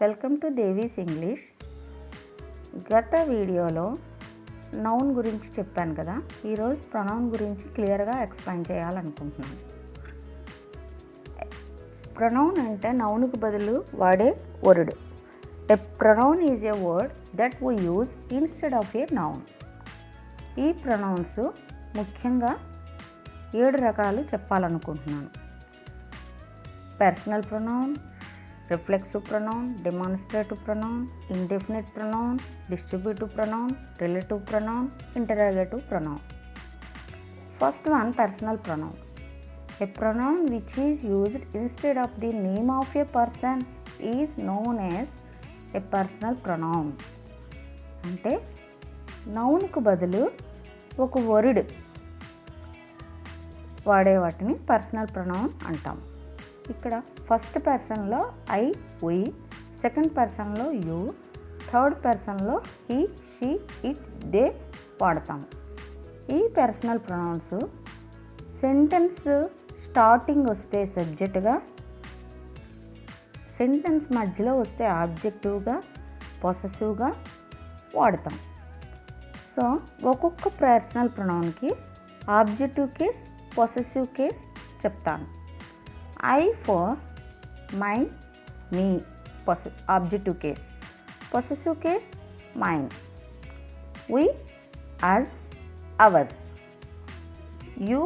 Welcome to Devi's English. గత వీడియోలో noun గురించి చెప్పాను కదా, ఈరోజు ప్రొనౌన్ గురించి క్లియర్గా ఎక్స్ప్లెయిన్ చేయాలనుకుంటున్నాను. ప్రొనౌన్ అంటే నౌన్కు బదులు వాడే word. A pronoun is a word that we use instead of a noun. ఈ ప్రొనౌన్స్ ముఖ్యంగా 7 రకాలు చెప్పాలనుకుంటున్నాను. Personal pronoun, reflexive pronoun, demonstrative pronoun, indefinite pronoun, distributive pronoun, relative pronoun, interrogative pronoun. First one, personal pronoun. A pronoun which is used instead of the name of a person is known as a personal pronoun. అంటే నౌన్కు బదులు ఒక word వాడే వాటిని personal pronoun అంటాం. ఇక్కడ first పర్సన్లో I, we, second పర్సన్లో you, third పర్సన్లో హీ, షీ, ఇట్, దే వాడతాము. ఈ పర్సనల్ ప్రొనౌన్స్ సెంటెన్స్ స్టార్టింగ్ వస్తే సబ్జెక్టుగా, సెంటెన్స్ మధ్యలో వస్తే ఆబ్జెక్టివ్గా, పొసెసివ్గా వాడతాం. సో ఒక్కొక్క పర్సనల్ ప్రొనౌన్కి ఆబ్జెక్టివ్ కేస్, పొసెసివ్ కేస్ చెప్తాను. I for my, me objective case, possessive case mine. We us, ours. You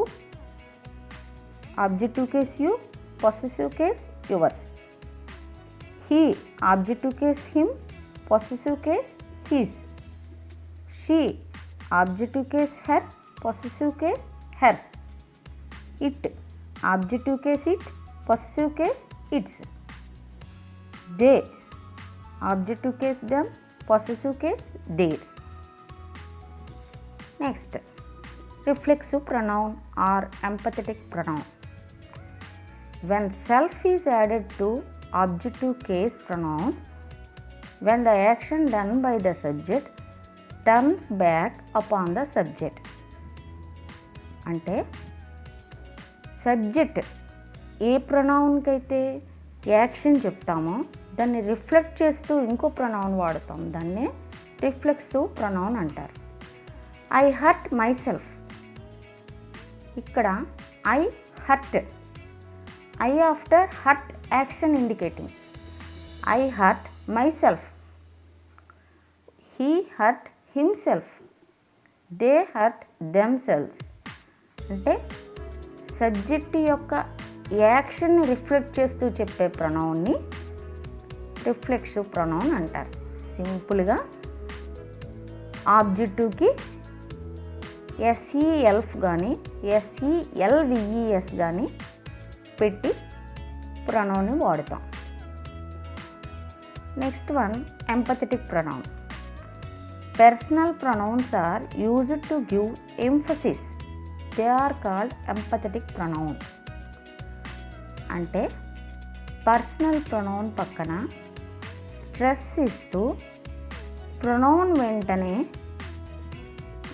objective case you, possessive case yours. He objective case him, possessive case his. She objective case her, possessive case hers. It objective case it, possessive case its. They objective case them, possessive case theirs. Next, reflexive pronoun or emphatic pronoun. When self is added to objective case pronouns, when the action done by the subject turns back upon the subject. అంటే subject ఏ ప్రొనౌన్కి అయితే action చెప్తామో దాన్ని reflect చేస్తూ ఇంకో pronoun వాడతాం. దాన్నే reflexive pronoun అంటారు. I hurt myself. ఇక్కడ I hurt, I after hurt action indicating. I hurt myself. He hurt himself. They hurt themselves. అంటే సబ్జెక్ట్ యొక్క యాక్షన్ని రిఫ్లెక్ట్ చేస్తూ చెప్పే ప్రొనౌన్ని రిఫ్లెక్సివ్ ప్రొనౌన్ అంటారు. సింపుల్గా ఆబ్జెక్టివ్కి ఎస్ఈఎల్ఫ్ కానీ ఎస్ఈఎల్విఈఎస్ కానీ పెట్టి ప్రొనౌన్ని వాడతాం. Next one, empathetic pronoun. Personal pronouns are used to give emphasis. They are called empathetic pronoun. అంటే పర్సనల్ ప్రొనౌన్ పక్కన స్ట్రెస్ ఇస్తూ ప్రొనౌన్ వెంటనే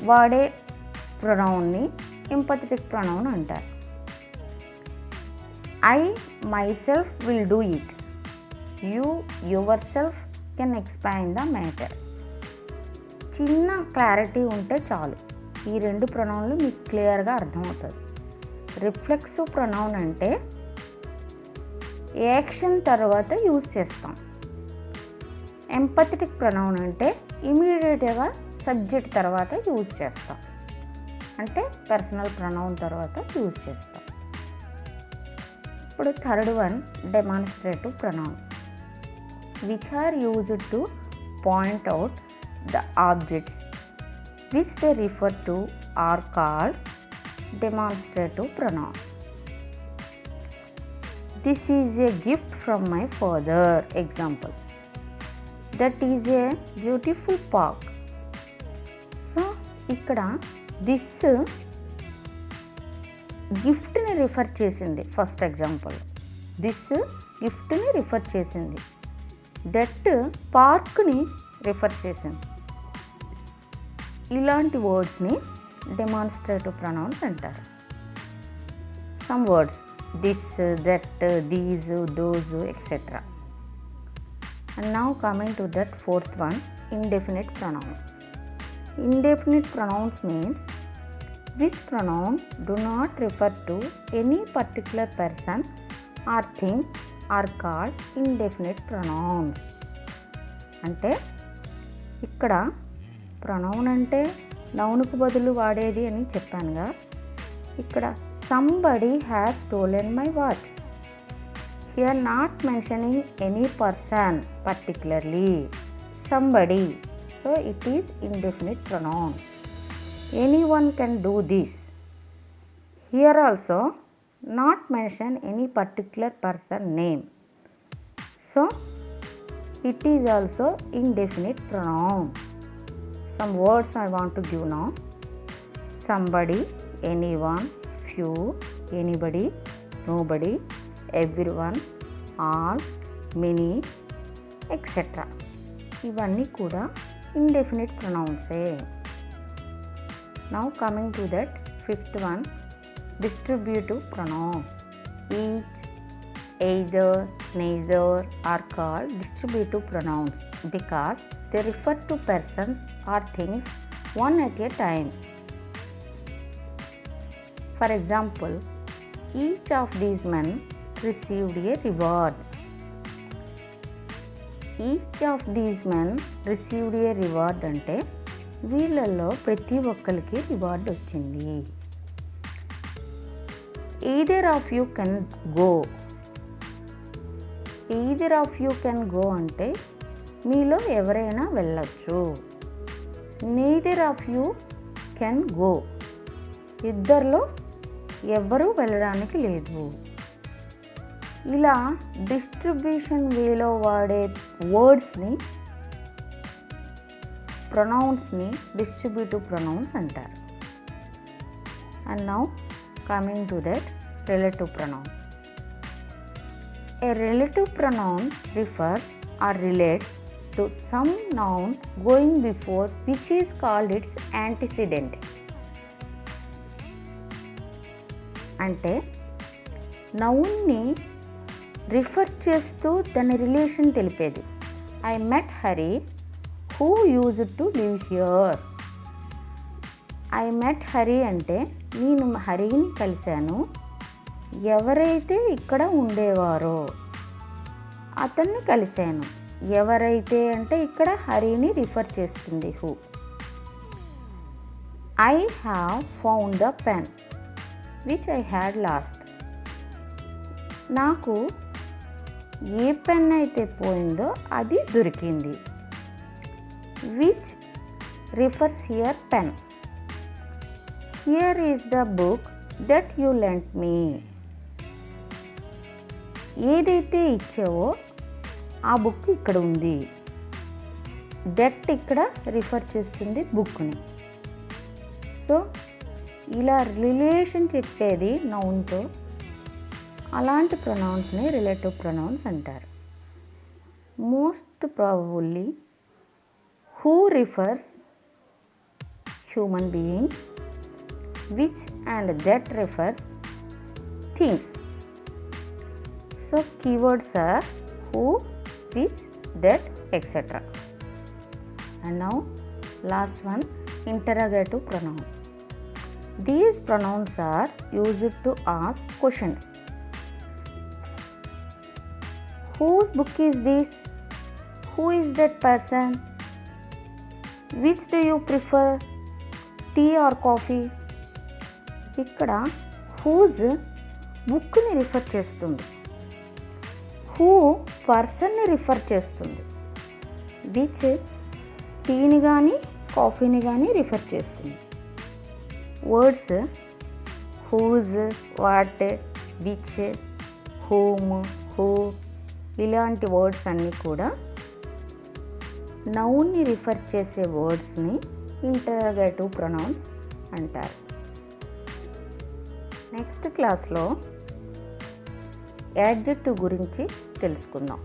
వాడే ప్రొనౌన్ని ఎంపథెటిక్ ప్రొనౌన్ అంటారు. I myself will do it. You yourself can explain the matter. చిన్న clarity ఉంటే చాలు, ఈ 2 ప్రొనౌన్లు మీకు క్లియర్గా అర్థమవుతుంది. రిఫ్లెక్సివ్ ప్రొనౌన్ అంటే యాక్షన్ తర్వాత యూజ్ చేస్తాం. ఎంపథెటిక్ ప్రొనౌన్ అంటే ఇమీడియట్గా సబ్జెక్ట్ తర్వాత యూజ్ చేస్తాం. అంటే పర్సనల్ ప్రొనౌన్ తర్వాత యూజ్ చేస్తాం. ఇప్పుడు third one, demonstrative pronoun which are used to point out the objects which they refer to are called demonstrative pronoun. This is a gift from my father. Example, that is a beautiful park. So ఇక్కడ this గిఫ్ట్ని refer చేసింది. First example, this గిఫ్ట్ని refer చేసింది. That పార్క్ని refer చేసింది. ఇలాంటి వర్డ్స్ని demonstrative pronouns అంటారు. Some words this, that, these, those etcetera. And now coming to that fourth one, indefinite pronoun. Indefinite pronouns means which pronoun do not refer to any particular person or thing are called indefinite pronouns. అంటే ఇక్కడ pronoun అంటే నౌన్కు బదులు వాడేది అని చెప్పానుగా. ఇక్కడ somebody has stolen my watch. Here not mentioning any person particularly, somebody, so it is indefinite pronoun. Anyone can do this. Here also not mention any particular person name, so it is also indefinite pronoun. Some words I want to give now. Somebody, anyone, few, anybody, nobody, everyone, all, many, etc. ఇవన్నీ కూడా indefinite pronouns. Now coming to that fifth one, distributive pronoun. Each, either, neither are called distributive pronouns because they refer to persons or things one at a time. For example, each of these men received a reward. Each of these men received a reward అంటే వీళ్ళల్లో ప్రతి ఒక్కరికి reward వచ్చింది. either of you can go. either of you can go అంటే మీలో ఎవరైనా వెళ్ళొచ్చు. neither of you can go, ఇద్దరిలో ఎవ్వరూ వెళ్ళడానికి లేదు. ఇలా డిస్ట్రిబ్యూషన్ వేలో వాడే వర్డ్స్ని, ప్రొనౌన్స్ని డిస్ట్రిబ్యూటివ్ ప్రొనౌన్స్ అంటారు. And now coming to that relative pronoun. A relative pronoun refers or relates to some noun going before which is called its antecedent. అంటే నౌన్ని రిఫర్ చేస్తూ దాని రిలేషన్ తెలిపేది. I met Hari who used to live here. I met Hari అంటే నేను హరిని కలిశాను, ఎవరైతే ఇక్కడ ఉండేవారో అతన్ని కలిశాను. ఎవరైతే అంటే ఇక్కడ హరిని రిఫర్ చేస్తుంది who. I have found the pen which I had lost. నాకు ఏ పెన్ అయితే పోయిందో అది దొరికింది. Which refers here pen. Here is the book that you lent me. ఏదైతే ఇచ్చావో ఆ బుక్ ఇక్కడ ఉంది. దట్ ఇక్కడ రిఫర్ చేస్తుంది బుక్ని. సో ఇలా రిలేషన్ చెప్పేది నౌన్తో, అలాంటి ప్రొనౌన్స్ని రిలేటివ్ ప్రొనౌన్స్ అంటారు. Most probably who refers human beings, which and that refers things. So keywords are who, which, that, etc. And now last one, interrogative pronoun. These pronouns are used to ask questions. Whose book is this? Who is that person? Which do you prefer, tea or coffee? ఇక్కడ whose బుక్ని రిఫర్ చేస్తుంది, who పర్సన్ని రిఫర్ చేస్తుంది, which టీని కానీ కాఫీని కానీ రిఫర్ చేస్తుంది. Words whose, what, which, whom, who ఇలాంటి వర్డ్స్ అన్నీ కూడా నౌన్ని రిఫర్ చేసే వర్డ్స్ని ఇంటరాగేటివ్ ప్రొనౌన్స్ అంటారు. నెక్స్ట్ క్లాస్లో యాడ్జెక్టివ్ గురించి తెలుసుకుందాం.